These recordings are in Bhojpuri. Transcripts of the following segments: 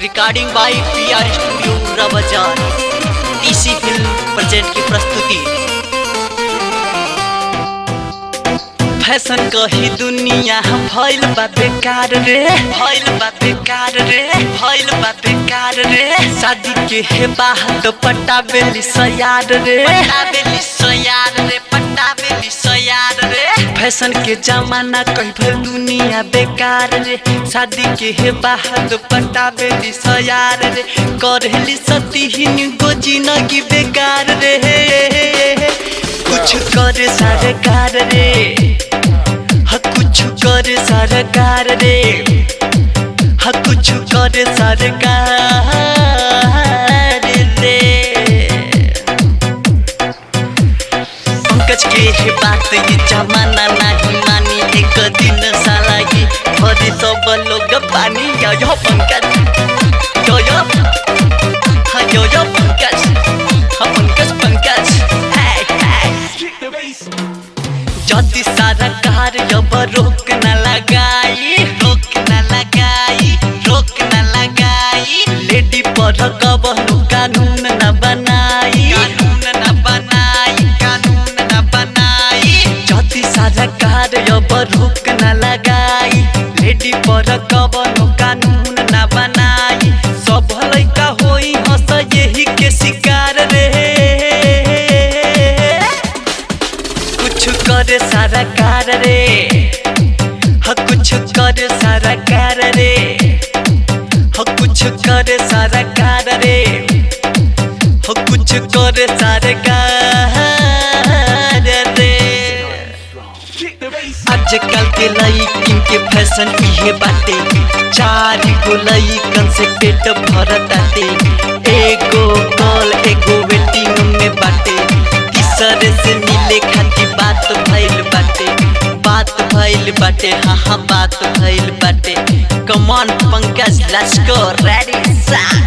रिकॉर्डिंग बाय पीआर स्टूडियो पूरा बाजार। टीसी फिल्म प्रेजेंट की प्रस्तुति। फैशन कही दुनिया भइल बा बेकार रे, भइल बा बेकार रे, भइल बा बेकार रे। शादी के हे बात पटाबेली सयार रे, पटाबेली सयार रे, पटाबेली सयार रे। फैशन के जमाना कही भइल दुनिया बेकार रे, शादी के हे बात पटाबेली सयार रे। करेली सतीहीन गो जिंदगी बेकार रे, कुछ करे सरकार रे, कुछ करे सरकार रे, कुछ करे सरकार रे। पंकज के बात ये जमाना नहीं मानी, एक दिन साला की भरी सब लोग पानी। यो पंकज, यो पंकज, पंकज पंकज। जदि सरकार अब रोक न लगाई, रोक न लगाई, रोक न लगाई। लेडी पर कबहू कानून न बनाई, कानून न बनाई, कानून न बनाई। जदि सरकार अब रोक न लगाई, लेडी पर कबहू कानून न बनाई। सब लइका होई हंस यही के शिकार रे। कुछ करे सरकार रे, कुछ करे सरकार रे, कुछ करे सरकार रे, कुछ करे सरकार रे। आजकल के लइकिन के फैशन इहे बाटे, 4 गो लइकन से पेट भरताटे। एगो कॉल एगो वेटिंग में बाटे, तीसरे से मिले खातिर बात भइल बाटे, बात भइल बाटे। हाँ बात भइल बाटे। कमान Pankaj let's go ready set.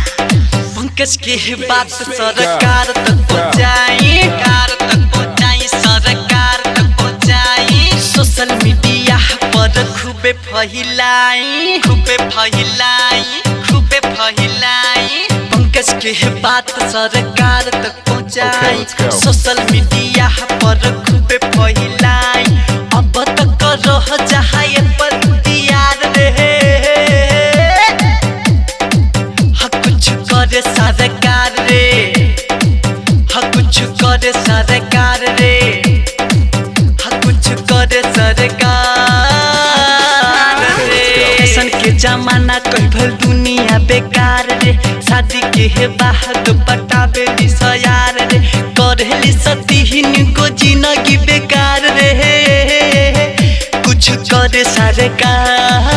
Pankaj के बात सरकार तक पहुंचाई, सरकार तक पहुंचाई, सरकार तक पहुंचाई। सोशल मीडिया पर खूबे फैलाई, खूबे फैलाई, खूबे फैलाई। पंकज के बात सरकार तक पहुंचाई, सोशल मीडिया पर खूबे फैलाई। अब तक रह जाए पर दियार रे, कुछ करे सरकार रे, कुछ करे सरकार रे, कुछ करे सरकार रे। फैशन के जमाना कही भइल दुनिया बेकार रे, शादी के हे बात पटाबेली सयार रे। करेली सतीहीन गो जिंदगी बेकार रे, कुछ करे सरकार